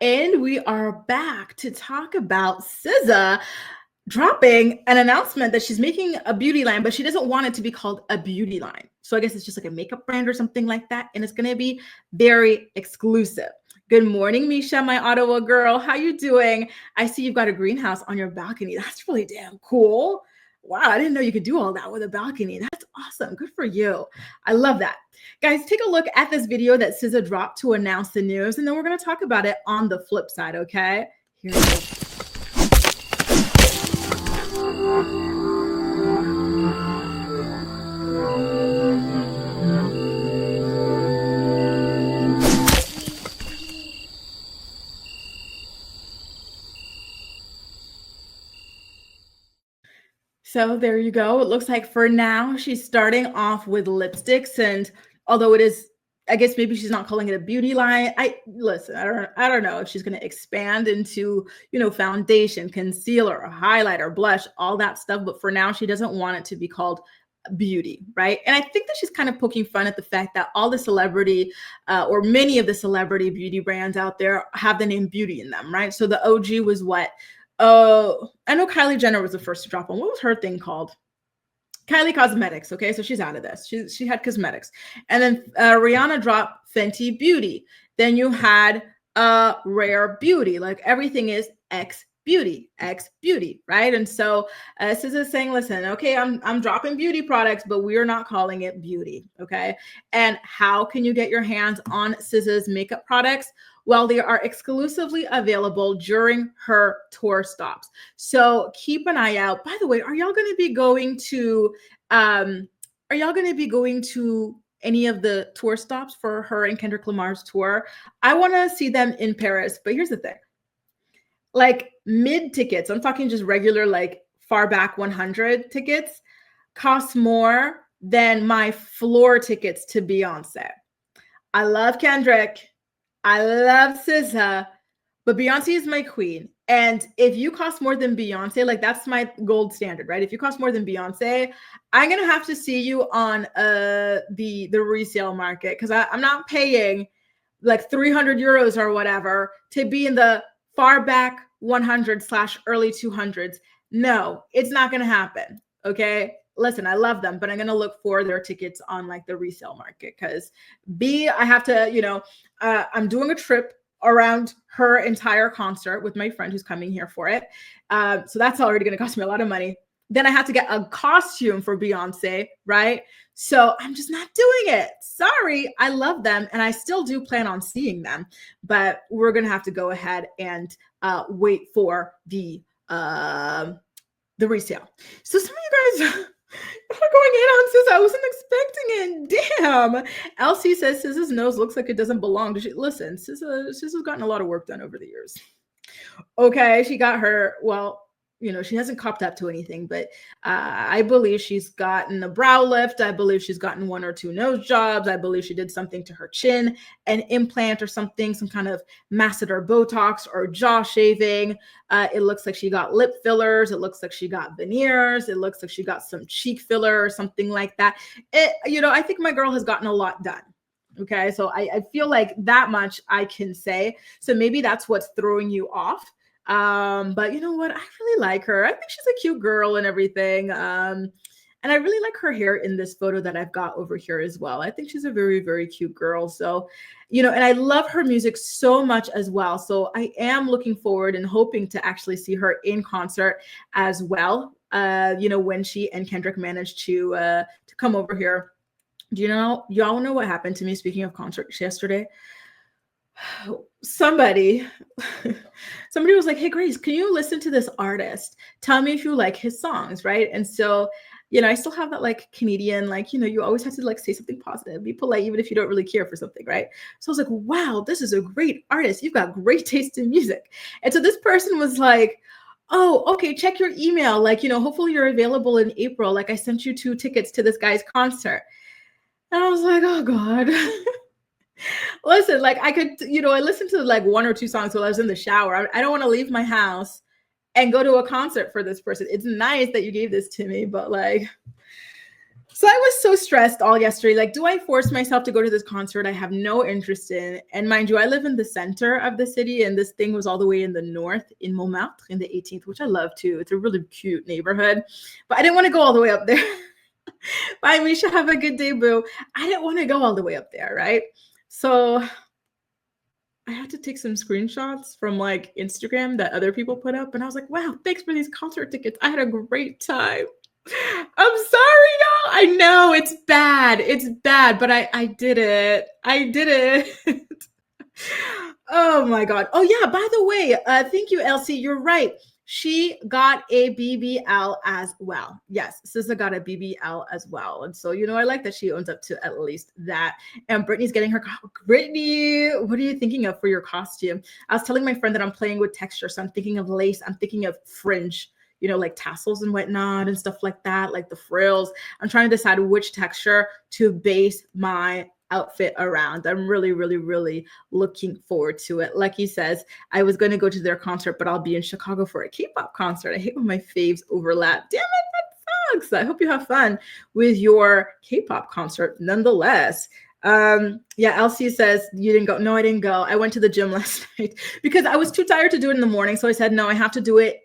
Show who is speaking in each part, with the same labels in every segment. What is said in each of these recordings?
Speaker 1: And we are back to talk about SZA dropping an announcement that she's making a beauty line, but she doesn't want it to be called a beauty line. So I guess it's just like a makeup brand or something like that. And it's going to be very exclusive. Good morning, Misha, my Ottawa girl. How you doing? I see you've got a greenhouse on your balcony. That's really damn cool. Wow, I didn't know you could do all that with a balcony. That's awesome. Good for you. I love that. Guys, take a look at this video that SZA dropped to announce the news, and then we're going to talk about it on the flip side, okay? Here we go. So there you go. It looks like for now, she's starting off with lipsticks. And although it is, I guess maybe she's not calling it a beauty line. I don't know if she's going to expand into, foundation, concealer, highlighter, blush, all that stuff. But for now, she doesn't want it to be called beauty, right? And I think that she's kind of poking fun at the fact that all the celebrity or many of the celebrity beauty brands out there have the name beauty in them, right? So the OG was what? Oh, I know Kylie Jenner was the first to drop one. What was her thing called? Kylie Cosmetics. Okay, so she's out of this. She had cosmetics. And then Rihanna dropped Fenty Beauty. Then you had Rare Beauty. Like everything is X Beauty, right? And so SZA is saying, listen, okay, I'm dropping beauty products, but we are not calling it beauty, okay? And how can you get your hands on SZA's makeup products? Well, they are exclusively available during her tour stops. So keep an eye out. By the way, are y'all going to be going to any of the tour stops for her and Kendrick Lamar's tour? I want to see them in Paris, but here's the thing. Like mid tickets, I'm talking just regular, like far back 100 tickets, cost more than my floor tickets to Beyonce. I love Kendrick. I love SZA, but Beyonce is my queen. And if you cost more than Beyonce, like that's my gold standard, right? If you cost more than Beyonce, I'm going to have to see you on the resale market because I'm not paying like 300 euros or whatever to be in the far back 100/early 200s. No, it's not going to happen. Okay. Listen, I love them, but I'm going to look for their tickets on like the resale market because I have to, I'm doing a trip around her entire concert with my friend who's coming here for it. So that's already going to cost me a lot of money. Then I have to get a costume for Beyonce, right? So I'm just not doing it. Sorry. I love them and I still do plan on seeing them, but we're going to have to go ahead and wait for the resale. So some of you guys are going in on SZA. I wasn't expecting it. Damn. Elsie says SZA's nose looks like it doesn't belong. Listen, SZA's gotten a lot of work done over the years. Okay, she got her, she hasn't copped up to anything, but I believe she's gotten a brow lift. I believe she's gotten 1 or 2 nose jobs. I believe she did something to her chin, an implant or something, some kind of masseter Botox or jaw shaving. It looks like she got lip fillers. It looks like she got veneers. It looks like she got some cheek filler or something like that. I think my girl has gotten a lot done. Okay, so I feel like that much I can say. So maybe that's what's throwing you off. But you know what? I really like her. I think she's a cute girl and everything. And I really like her hair in this photo that I've got over here as well. I think she's a very, very cute girl. So, and I love her music so much as well. So I am looking forward and hoping to actually see her in concert as well. When she and Kendrick managed to come over here. Do y'all know what happened to me? Speaking of concerts yesterday, somebody was like, hey Grace, can you listen to this artist? Tell me if you like his songs, right? And so, I still have that like Canadian, you always have to like say something positive, be polite, even if you don't really care for something, right? So I was like, wow, this is a great artist. You've got great taste in music. And so this person was like, oh, okay, check your email. Hopefully you're available in April. Like I sent you 2 tickets to this guy's concert. And I was like, oh God. Listen, I could, I listened to 1 or 2 songs while I was in the shower. I don't want to leave my house and go to a concert for this person. It's nice that you gave this to me, but So I was so stressed all yesterday. Like, do I force myself to go to this concert I have no interest in? And mind you, I live in the center of the city, and this thing was all the way in the north in Montmartre in the 18th, which I love too. It's a really cute neighborhood, but I didn't want to go all the way up there. Bye, Misha. Have a good day, boo. I didn't want to go all the way up there, right? So I had to take some screenshots from like Instagram that other people put up, and I was like, wow, thanks for these concert tickets. I had a great time. I'm sorry, y'all. I know it's bad. It's bad, but I did it. I did it. Oh my God. Oh yeah, by the way, thank you, Elsie. You're right. She got a BBL as well. Yes, SZA got a BBL as well. And so, I like that she owns up to at least that. And Brittany's getting her, Brittany, what are you thinking of for your costume? I was telling my friend that I'm playing with texture. So I'm thinking of lace. I'm thinking of fringe, like tassels and whatnot and stuff like that, like the frills. I'm trying to decide which texture to base my outfit around. I'm really, really, really looking forward to it. Lucky says, I was going to go to their concert, but I'll be in Chicago for a K-pop concert. I hate when my faves overlap. Damn it, that sucks. I hope you have fun with your K-pop concert nonetheless. Elsie says, you didn't go. No, I didn't go. I went to the gym last night because I was too tired to do it in the morning. So I said, no, I have to do it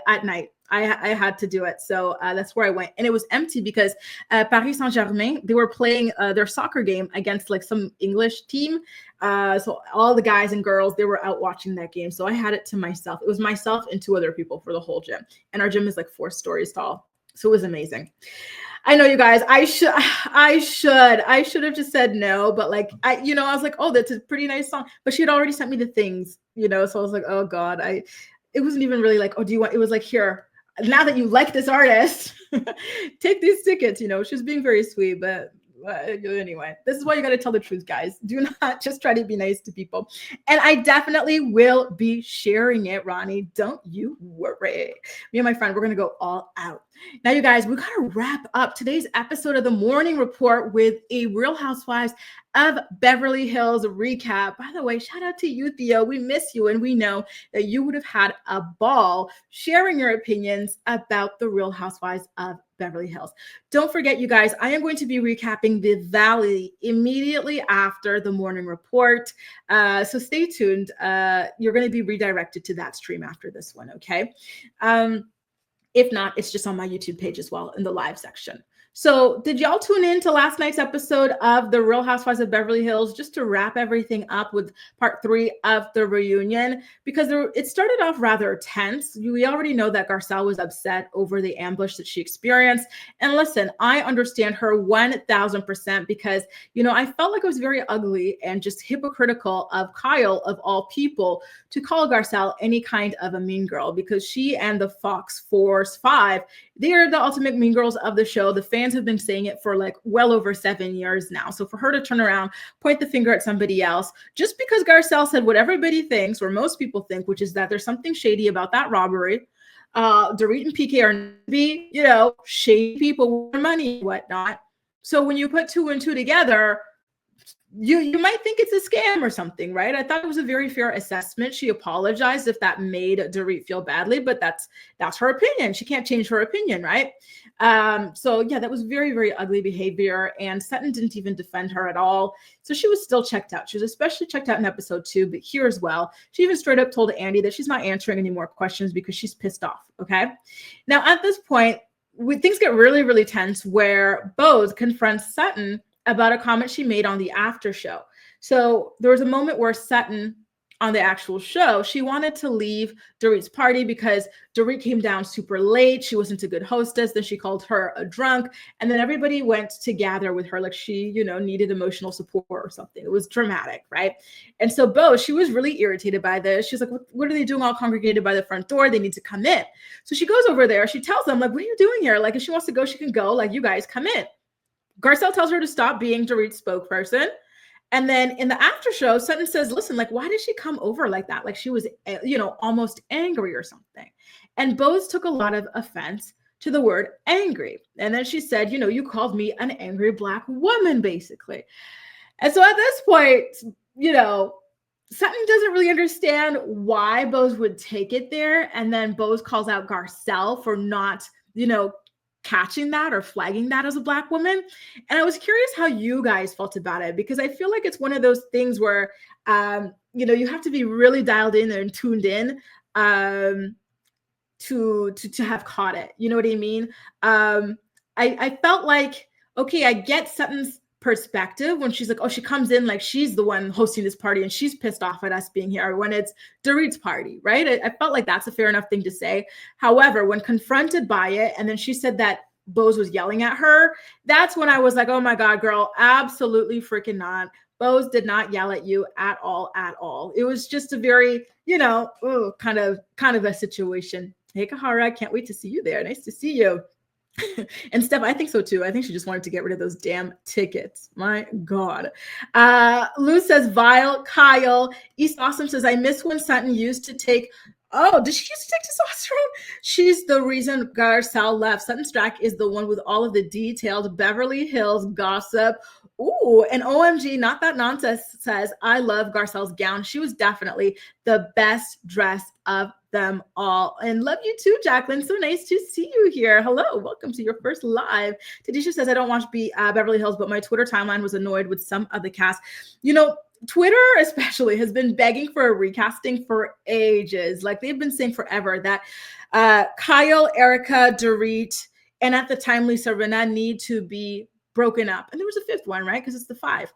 Speaker 1: at night. I had to do it. So that's where I went. And it was empty because Paris Saint-Germain, they were playing their soccer game against like some English team. So all the guys and girls, they were out watching that game. So I had it to myself. It was myself and 2 other people for the whole gym. And our gym is like 4 stories tall. So it was amazing. I know, you guys, I should have just said no, but like, I was like, oh, that's a pretty nice song. But she had already sent me the things, so I was like, oh God, it wasn't even really like, oh, do you want, it was like, here, now that you like this artist, take these tickets. She was being very sweet, but anyway, this is why you got to tell the truth, guys. Do not just try to be nice to people. And I definitely will be sharing it, Ronnie. Don't you worry. Me and my friend, we're going to go all out. Now, you guys, we got to wrap up today's episode of the Morning Report with a Real Housewives of Beverly Hills recap. By the way, shout out to you, Theo. We miss you, and we know that you would have had a ball sharing your opinions about the Real Housewives of Beverly Hills. Don't forget, you guys, I am going to be recapping the Valley immediately after the Morning Report. So stay tuned. You're going to be redirected to that stream after this one, okay? If not, it's just on my YouTube page as well in the live section. So did y'all tune in to last night's episode of The Real Housewives of Beverly Hills just to wrap everything up with part 3 of the reunion? Because it started off rather tense. We already know that Garcelle was upset over the ambush that she experienced. And listen, I understand her 1000% because, I felt like it was very ugly and just hypocritical of Kyle, of all people, to call Garcelle any kind of a mean girl, because she and the Fox Force 5, they are the ultimate mean girls of the show. The fans have been saying it for like well over 7 years now. So for her to turn around, point the finger at somebody else, just because Garcelle said what everybody thinks, or most people think, which is that there's something shady about that robbery. Dorit and PK are to be, shady people with money and whatnot. So when you put 2 and 2 together, you might think it's a scam or something, right? I thought it was a very fair assessment. She apologized if that made Dorit feel badly, but that's her opinion. She can't change her opinion, right? So yeah, that was very, very ugly behavior. And Sutton didn't even defend her at all. So she was still checked out. She was especially checked out in episode 2, but here as well. She even straight up told Andy that she's not answering any more questions because she's pissed off, okay? Now at this point, things get really, really tense where Bose confronts Sutton about a comment she made on the after show. So there was a moment where Sutton, on the actual show, she wanted to leave Dorit's party because Dorit came down super late. She wasn't a good hostess. Then she called her a drunk. And then everybody went to gather with her like she, needed emotional support or something. It was dramatic, right? And so Bo, she was really irritated by this. She's like, what are they doing all congregated by the front door? They need to come in. So she goes over there. She tells them, like, what are you doing here? Like, if she wants to go, she can go. Like, you guys come in. Garcelle tells her to stop being Dorit's spokesperson. And then in the after show, Sutton says, listen, like, why did she come over like that? Like she was, almost angry or something. And Bose took a lot of offense to the word angry. And then she said, you called me an angry Black woman, basically. And so at this point, Sutton doesn't really understand why Bose would take it there. And then Bose calls out Garcelle for not, catching that or flagging that as a Black woman. And I was curious how you guys felt about it, because I feel like it's one of those things where, you have to be really dialed in and tuned in to have caught it. You know what I mean? I felt like, okay, I get Sutton's perspective when she's like, oh, she comes in like she's the one hosting this party and she's pissed off at us being here when it's Dorit's party, right? I felt like that's a fair enough thing to say. However, when confronted by it, and then she said that Bose was yelling at her, that's when I was like, oh my God, girl, absolutely freaking not. Bose did not yell at you at all, at all. It was just a very, kind of a situation. Hey, Kahara, can't wait to see you there. Nice to see you. And Steph, I think so too. I think she just wanted to get rid of those damn tickets. My God. Lou says, vile. Kyle. East Awesome says, I miss when Sutton used to take, did she used to take testosterone? She's the reason Garcelle left. Sutton Strack is the one with all of the detailed Beverly Hills gossip. Ooh, and OMG, Not That Nonsense says, I love Garcelle's gown. She was definitely the best dressed of them all. And love you too, Jacqueline. So nice to see you here. Hello, welcome to your first live. Tadisha says, I don't watch Beverly Hills, but my Twitter timeline was annoyed with some of the cast. Twitter especially has been begging for a recasting for ages. Like they've been saying forever that Kyle, Erica, Dorit, and at the time Lisa Rinna need to be broken up. And there was a fifth one, right? Because it's the 5.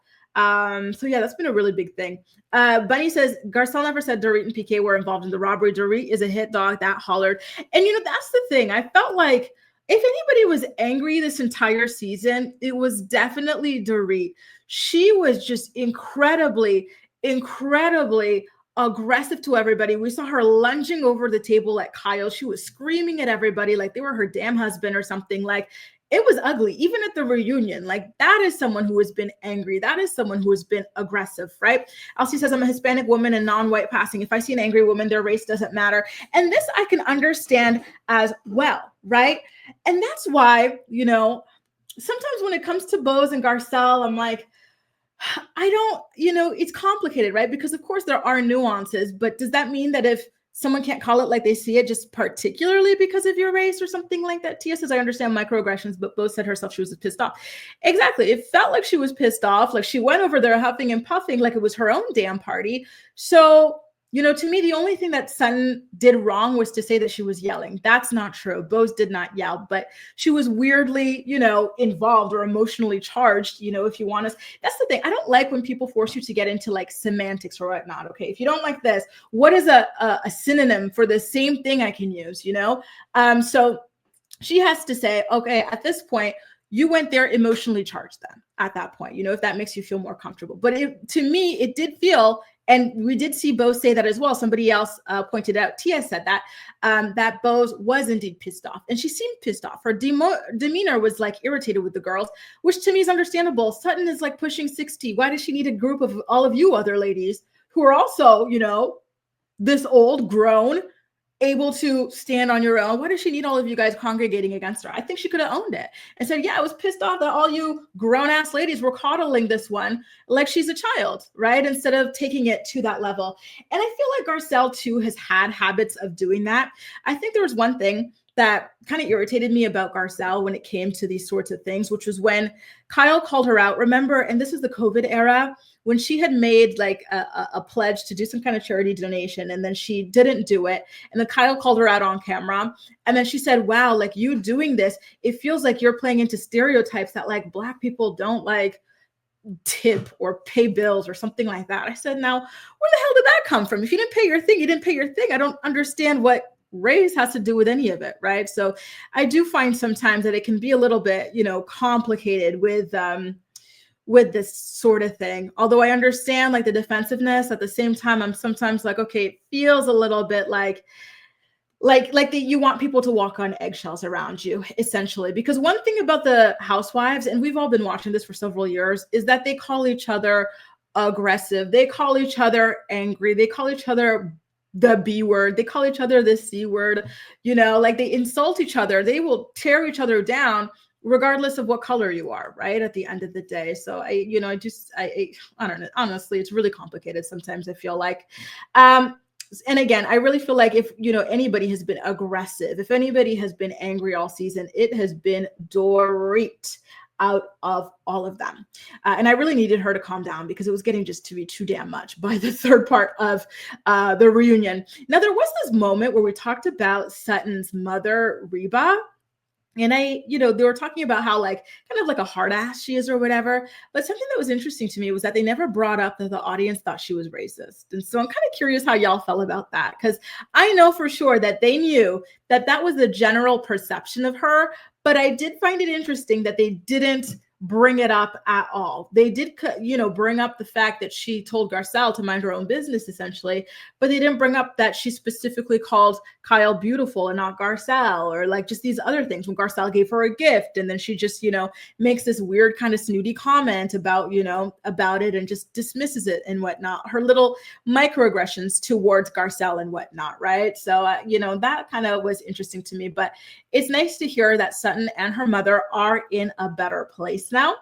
Speaker 1: So yeah, that's been a really big thing. Bunny says, Garcelle never said Dorit and PK were involved in the robbery. Dorit is a hit dog that hollered. And that's the thing. I felt like if anybody was angry this entire season, it was definitely Dorit. She was just incredibly, incredibly aggressive to everybody. We saw her lunging over the table at Kyle. She was screaming at everybody like they were her damn husband or something. Like, it was ugly, even at the reunion. Like, that is someone who has been angry. That is someone who has been aggressive, right? Elsie says, I'm a Hispanic woman and non-white passing. If I see an angry woman, their race doesn't matter. And this I can understand as well, right? And that's why, sometimes when it comes to Bose and Garcelle, I'm like, I don't, it's complicated, right? Because of course there are nuances, but does that mean that if someone can't call it like they see it, just particularly because of your race or something like that? Tia says, I understand microaggressions, but Bose said herself she was pissed off. Exactly. It felt like she was pissed off. Like she went over there huffing and puffing like it was her own damn party. So, to me, the only thing that Sutton did wrong was to say that she was yelling. That's not true. Bose did not yell, but she was weirdly, involved or emotionally charged, if you want to. That's the thing. I don't like when people force you to get into like semantics or whatnot. Okay. If you don't like this, what is a synonym for the same thing I can use, So she has to say, okay, at this point, you went there emotionally charged then at that point, if that makes you feel more comfortable. But to me, it did feel, and we did see Bose say that as well. Somebody else pointed out, Tia said that, that Bose was indeed pissed off. And she seemed pissed off. Her demeanor was like irritated with the girls, which to me is understandable. Sutton is like pushing 60. Why does she need a group of all of you other ladies who are also, this old, grown, able to stand on your own? Why does she need all of you guys congregating against her? I think she could have owned it and said, yeah, I was pissed off that all you grown ass ladies were coddling this one like she's a child, right? Instead of taking it to that level. And I feel like Garcelle too has had habits of doing that. I think there was one thing that kind of irritated me about Garcelle when it came to these sorts of things, which was when Kyle called her out. Remember, and this is the COVID era, when she had made like a pledge to do some kind of charity donation, and then she didn't do it. And then Kyle called her out on camera. And then she said, wow, like you doing this, it feels like you're playing into stereotypes that like Black people don't like tip or pay bills or something like that. I said, now, where the hell did that come from? If you didn't pay your thing, you didn't pay your thing. I don't understand what race has to do with any of it, right? So I do find sometimes that it can be a little bit, complicated with this sort of thing. Although I understand like the defensiveness, at the same time, I'm sometimes like, okay, it feels a little bit like that you want people to walk on eggshells around you, essentially. Because one thing about the housewives, and we've all been watching this for several years, is that they call each other aggressive. They call each other angry. They call each other the B word. They call each other the C word, like they insult each other. They will tear each other down regardless of what color you are, right? At the end of the day. So I don't know. Honestly, it's really complicated sometimes, I feel like. And again, I really feel like if, anybody has been aggressive, if anybody has been angry all season, it has been Dorit out of all of them. And I really needed her to calm down because it was getting just to be too damn much by the third part of the reunion. Now, there was this moment where we talked about Sutton's mother, RHOBH. And they were talking about how kind of like a hard ass she is or whatever. But something that was interesting to me was that they never brought up that the audience thought she was racist. And so I'm kind of curious how y'all felt about that, because I know for sure that they knew that that was the general perception of her. But I did find it interesting that they didn't bring it up at all. They did, bring up the fact that she told Garcelle to mind her own business, essentially, but they didn't bring up that she specifically called Kyle beautiful and not Garcelle, or just these other things when Garcelle gave her a gift. And then she just, makes this weird kind of snooty comment about it and just dismisses it and whatnot. Her little microaggressions towards Garcelle and whatnot. Right. So, that kind of was interesting to me, but it's nice to hear that Sutton and her mother are in a better place now.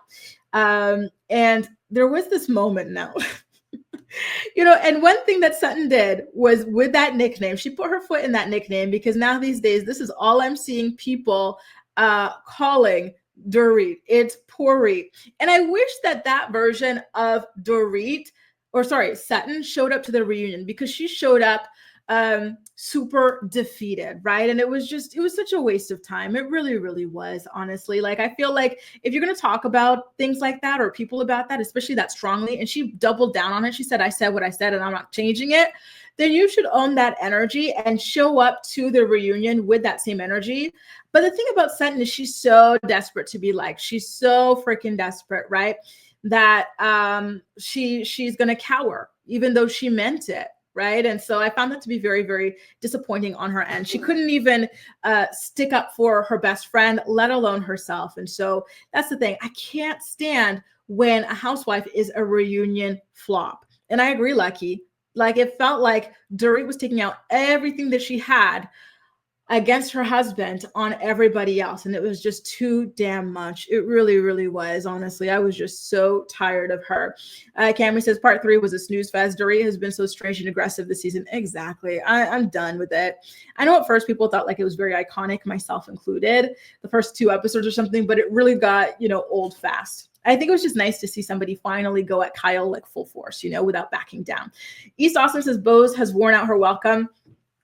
Speaker 1: And there was this moment now, and one thing that Sutton did was with that nickname, she put her foot in that nickname, because now these days, this is all I'm seeing people calling Dorit. It's Porit. And I wish that version of Sutton showed up to the reunion, because she showed up super defeated, right? And it was such a waste of time. It really, really was, honestly. I feel like if you're going to talk about things like that or people about that, especially that strongly, and she doubled down on it, she said, I said what I said and I'm not changing it, then you should own that energy and show up to the reunion with that same energy. But the thing about Sutton is she's so desperate to be liked. She's so freaking desperate, right? That she's going to cower, even though she meant it. Right. And so I found that to be very, very disappointing on her end. She couldn't even stick up for her best friend, let alone herself. And so that's the thing. I can't stand when a housewife is a reunion flop. And I agree, Lucky. It felt like Dorit was taking out everything that she had against her husband on everybody else. And it was just too damn much. It really, really was. Honestly, I was just so tired of her. Cammy says part 3 was a snooze fest. Dorit has been so strange and aggressive this season. Exactly. I'm done with it. I know at first people thought it was very iconic, myself included, the first 2 episodes or something, but it really got, old fast. I think it was just nice to see somebody finally go at Kyle full force, without backing down. East Austin says Bose has worn out her welcome.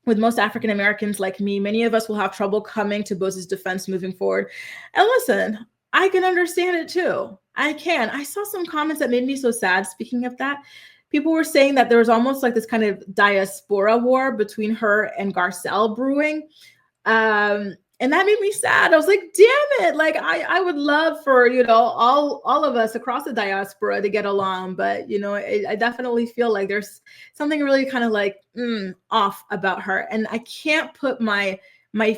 Speaker 1: With most African Americans like me, many of us will have trouble coming to Bose's defense moving forward. And listen, I can understand it too. I can. I saw some comments that made me so sad. Speaking of that, people were saying that there was almost this kind of diaspora war between her and Garcelle brewing. And that made me sad. I was like, damn it. I would love for, all of us across the diaspora to get along. But, I definitely feel like there's something really kind of off about her. And I can't put my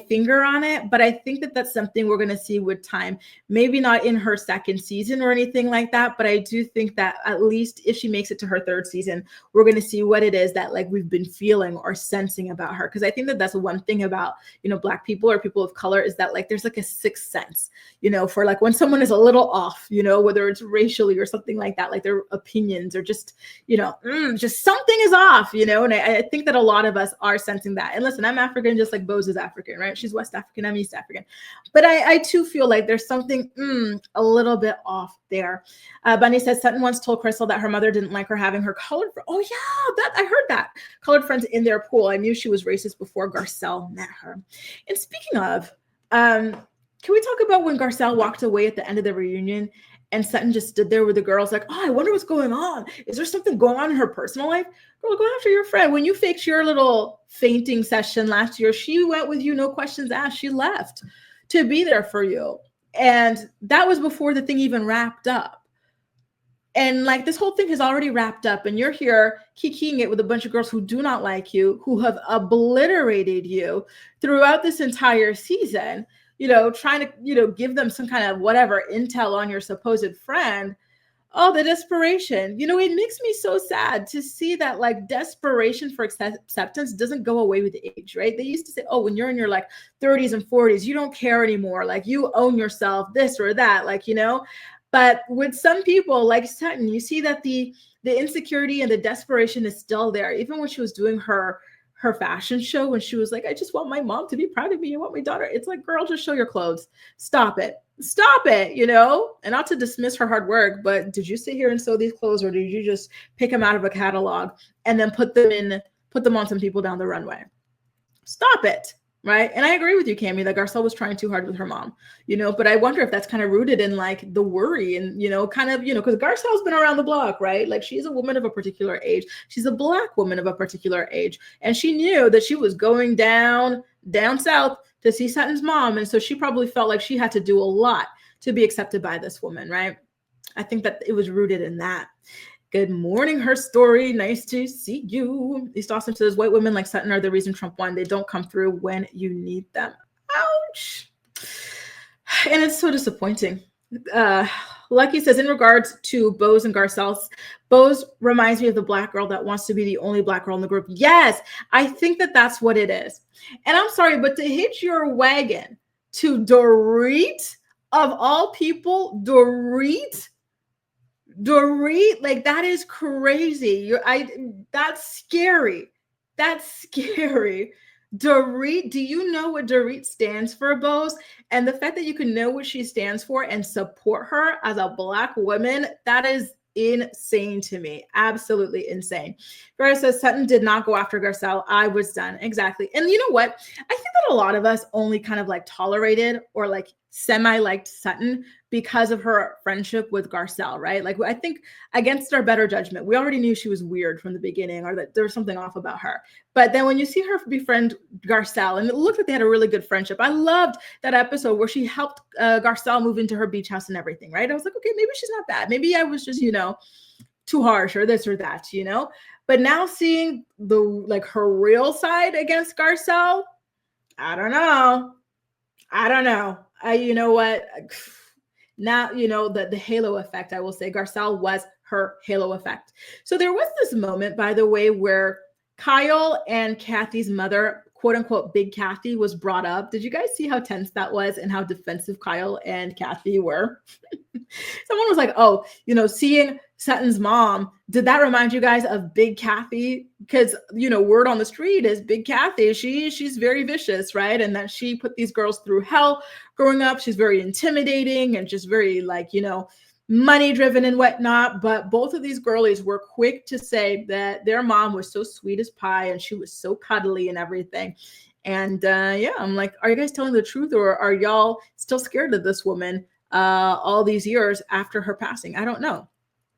Speaker 1: finger on it, but I think that that's something we're going to see with time. Maybe not in her second season or anything like that, but I do think that at least if she makes it to her 3rd season, we're going to see what it is that we've been feeling or sensing about her. Because I think that that's one thing about, Black people or people of color is that there's a sixth sense, for when someone is a little off, whether it's racially or something like that, their opinions or just, just something is off, and I think that a lot of us are sensing that. And listen, I'm African, just like Bose is African. Right? She's West African, I'm East African. But I too feel like there's something a little bit off there. Bunny says Sutton once told Crystal that her mother didn't like her having her colored friends. Oh yeah, I heard that. Colored friends in their pool. I knew she was racist before Garcelle met her. And speaking of, can we talk about when Garcelle walked away at the end of the reunion and Sutton just stood there with the girls oh, I wonder what's going on. Is there something going on in her personal life? Girl, go after your friend. When you faked your little fainting session last year, she went with you, no questions asked. She left to be there for you. And that was before the thing even wrapped up. And this whole thing has already wrapped up and you're here kikiing it with a bunch of girls who do not like you, who have obliterated you throughout this entire season. Trying to, give them some kind of whatever intel on your supposed friend. Oh, the desperation. It makes me so sad to see that desperation for acceptance doesn't go away with age, right? They used to say, oh, when you're in your 30s and 40s, you don't care anymore. You own yourself, this or that, But with some people like Sutton, you see that the insecurity and the desperation is still there. Even when she was doing her her fashion show when she was like, I just want my mom to be proud of me. I want my daughter. It's like, girl, just show your clothes. Stop it. Stop it, you know? And not to dismiss her hard work, but did you sit here and sew these clothes, or did you just pick them out of a catalog and then put them on some people down the runway? Stop it. Right. And I agree with you, Cammie, that Garcelle was trying too hard with her mom, you know, but I wonder if that's kind of rooted in like the worry and, you know, kind of, you know, because Garcelle's been around the block, right? Like she's a woman of a particular age. She's a Black woman of a particular age. And she knew that she was going down south to see Sutton's mom. And so she probably felt like she had to do a lot to be accepted by this woman, right? I think that it was rooted in that. Good morning, Her Story. Nice to see you. East Austin says, white women like Sutton are the reason Trump won. They don't come through when you need them. Ouch. And it's so disappointing. Lucky says, in regards to Bose and Garcelle, Bose reminds me of the Black girl that wants to be the only Black girl in the group. Yes, I think that that's what it is. And I'm sorry, but to hitch your wagon to Dorit, of all people, Dorit, like that is crazy. That's scary. That's scary. Dorit, do you know what Dorit stands for, Bose? And the fact that you can know what she stands for and support her as a Black woman, that is insane to me. Absolutely insane. Vera says, Sutton did not go after Garcelle. I was done. Exactly. And you know what? I think that a lot of us only kind of like tolerated or like semi-liked Sutton because of her friendship with Garcelle, right? Like I think against our better judgment, we already knew she was weird from the beginning or that there was something off about her. But then when you see her befriend Garcelle, and it looked like they had a really good friendship. I loved that episode where she helped Garcelle move into her beach house and everything, right? I was like, okay, maybe she's not bad. Maybe I was just, you know, too harsh or this or that, you know? But now seeing the like her real side against Garcelle, I don't know. You know what? Now, you know, the halo effect, I will say Garcelle was her halo effect. So there was this moment, by the way, where Kyle and Kathy's mother, quote unquote, Big Kathy, was brought up. Did you guys see how tense that was and how defensive Kyle and Kathy were? Someone was like, oh, you know, seeing Sutton's mom, did that remind you guys of Big Kathy? Because, you know, word on the street is Big Kathy, she's very vicious, right? And that she put these girls through hell growing up. She's very intimidating and just very like, you know, money driven and whatnot. But both of these girlies were quick to say that their mom was so sweet as pie and she was so cuddly and everything. And yeah, I'm like, are you guys telling the truth, or are y'all still scared of this woman all these years after her passing? I don't know.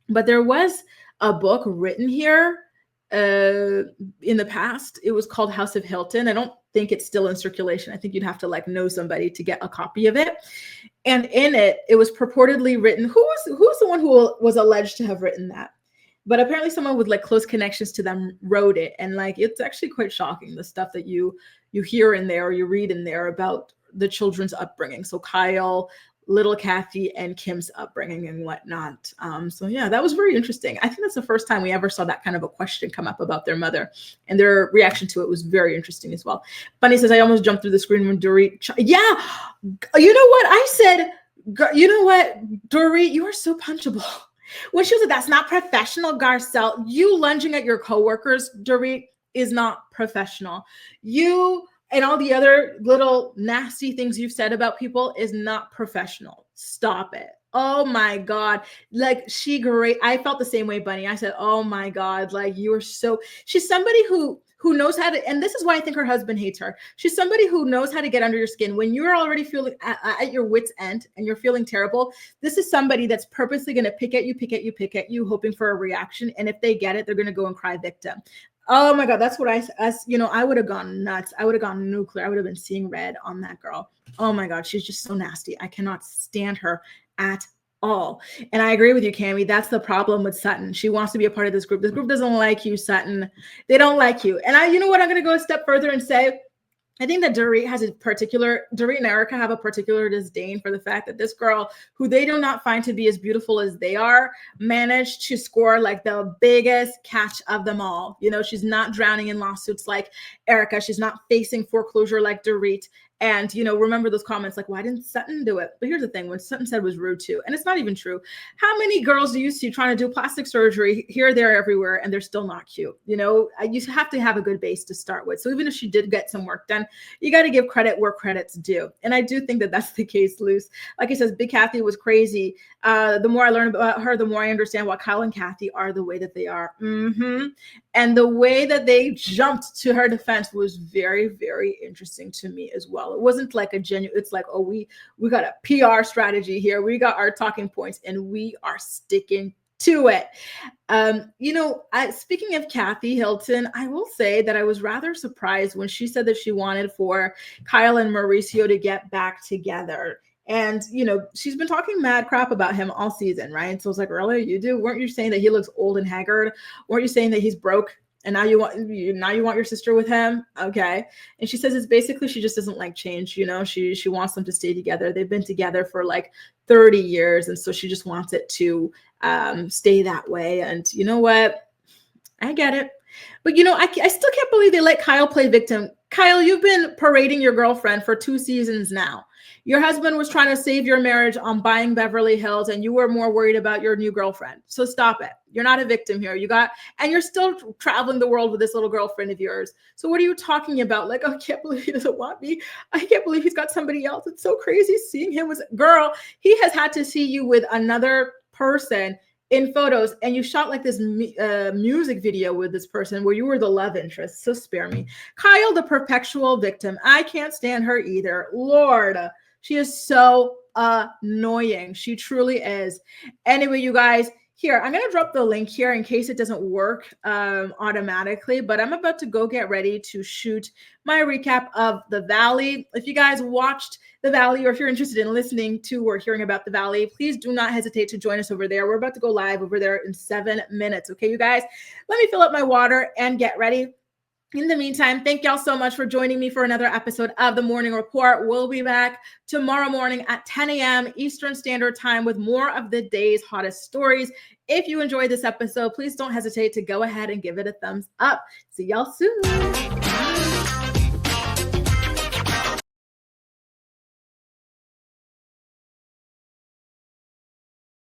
Speaker 1: But there was a book written here in the past. It was called House of Hilton. I don't think it's still in circulation. I think you'd have to like know somebody to get a copy of it. And in it, it was purportedly written. Who's the one who was alleged to have written that? But apparently someone with like close connections to them wrote it. And like, it's actually quite shocking, the stuff that you hear in there or you read in there about the children's upbringing. So Kyle, little Kathy, and Kim's upbringing and whatnot. So yeah, that was very interesting. I think that's the first time we ever saw that kind of a question come up about their mother, and their reaction to it was very interesting as well. Bunny says, I almost jumped through the screen when Dorit. Yeah, you know what? I said, you know what, Dorit, you are so punchable. When she was like, that's not professional, Garcelle. You lunging at your coworkers, Dorit, is not professional. You and all the other little nasty things you've said about people is not professional. Stop it. Oh my God. Like I felt the same way, Bunny. I said, oh my God, like you are she's somebody who knows how to, and this is why I think her husband hates her. She's somebody who knows how to get under your skin. When you're already feeling at your wit's end and you're feeling terrible, this is somebody that's purposely going to pick at you, hoping for a reaction. And if they get it, they're going to go and cry victim. Oh my God, that's what I would have gone nuts. I would have gone nuclear. I would have been seeing red on that girl. Oh my God, she's just so nasty. I cannot stand her at all. And I agree with you, Cammie. That's the problem with Sutton. She wants to be a part of this group. This group doesn't like you, Sutton. They don't like you. And you know what? I'm going to go a step further and say, I think that Dorit and Erica have a particular disdain for the fact that this girl, who they do not find to be as beautiful as they are, managed to score like the biggest catch of them all. You know, she's not drowning in lawsuits like Erica. She's not facing foreclosure like Dorit. And, remember those comments like, why didn't Sutton do it? But here's the thing, when Sutton said was rude too, and it's not even true. How many girls do you see trying to do plastic surgery here, there, everywhere, and they're still not cute? You have to have a good base to start with. So even if she did get some work done, you got to give credit where credit's due. And I do think that that's the case, Luce. Like he says, Big Kathy was crazy. The more I learn about her, the more I understand why Kyle and Kathy are the way that they are. And the way that they jumped to her defense was very, very interesting to me as well. It wasn't like a genuine, it's like, oh, we got a PR strategy here. We got our talking points and we are sticking to it. Speaking of Kathy Hilton, I will say that I was rather surprised when she said that she wanted for Kyle and Mauricio to get back together. And, she's been talking mad crap about him all season, right? So it's like, really? Weren't you saying that he looks old and haggard? Weren't you saying that he's broke? And now you want your sister with him? Okay. And she says it's basically she just doesn't like change. She wants them to stay together. They've been together for like 30 years. And so she just wants it to stay that way. And you know what? I get it. But, I still can't believe they let Kyle play victim. Kyle, you've been parading your girlfriend for 2 seasons now. Your husband was trying to save your marriage on buying Beverly Hills, and you were more worried about your new girlfriend. So stop it. You're not a victim here. And you're still traveling the world with this little girlfriend of yours. So what are you talking about? Like, oh, I can't believe he doesn't want me. I can't believe he's got somebody else. It's so crazy seeing him with, girl, he has had to see you with another person in photos, and you shot like this music video with this person where you were the love interest. So spare me. Kyle, the perpetual victim. I can't stand her either. Lord, she is so annoying. She truly is. Anyway, you guys, here, I'm going to drop the link here in case it doesn't work automatically, but I'm about to go get ready to shoot my recap of The Valley. If you guys watched The Valley, or if you're interested in listening to or hearing about The Valley, please do not hesitate to join us over there. We're about to go live over there in 7 minutes. Okay, you guys, let me fill up my water and get ready. In the meantime, thank y'all so much for joining me for another episode of The Morning Report. We'll be back tomorrow morning at 10 a.m. Eastern Standard Time with more of the day's hottest stories. If you enjoyed this episode, please don't hesitate to go ahead and give it a thumbs up. See y'all soon.